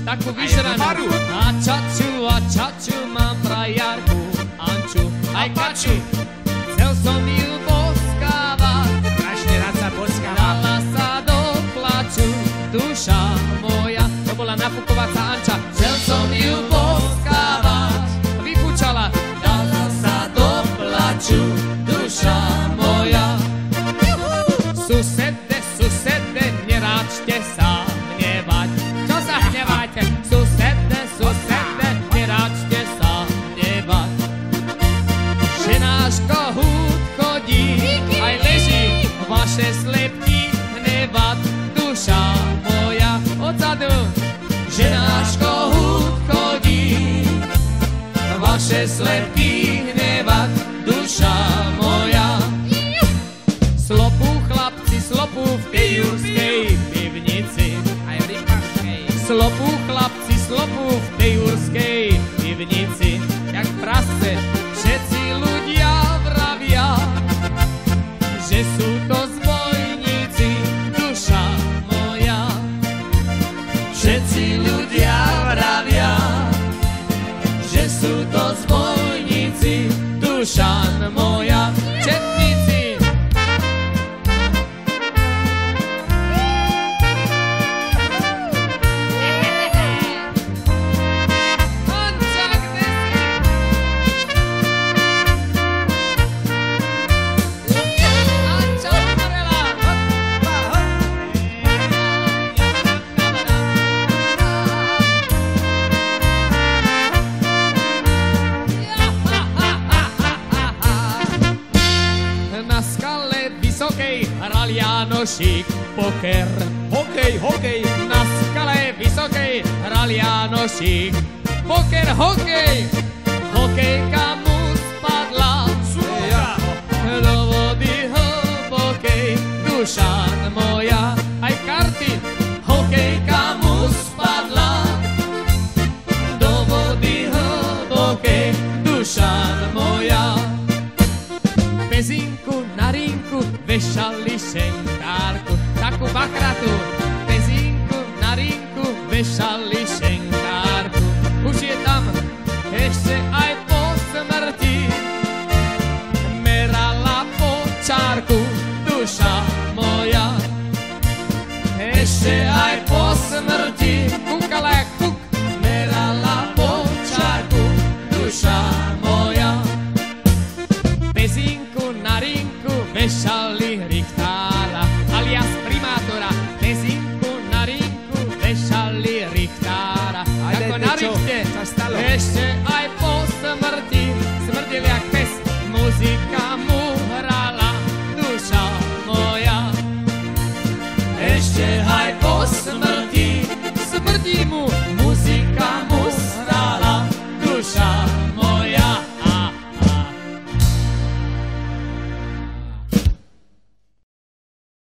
takú vyžranú. A čaču, mám frajarku, Anču, aj Kaču. Chcel som ju boskávať, Každý rád sa boskávať. dala sa do plaču, duša moja. To bola nafukovacia Anča. Chcel som ju boskávať, vypúčala. Dala sa do plaču, duša moja. Susede, neráčte sa hnevať. Čo sa hnevajte? Susede, neráčte sa hnevať. Že náš kohút chodí, aj leží vaše slepky hnevať. Duša moja odzadu. Že náš kohút chodí, vaše slepky hnevať. Duša moja. Slopu v tej jurskej pivnici. Aj v Lipanskej. Slopu chlapci, slopu v tej jurskej pivnici. Jak prasce, všetci ľudia vravia, že sú to zbojníci, duša moja. Všetci ľudia vravia, že sú to zbojníci, duša moja. Četníci. Hral Jánošík poker. Hokej. Na skale vysokej hral Jánošík poker, hokej. Hokejka mu spadla do vody hlbokej, duša moja. Aj karty, hokejka mu spadla do vody hlbokej, duša moja. Pezinku na rinku vešali šenkárku, takú bachratu. Pezinku na rinku vešali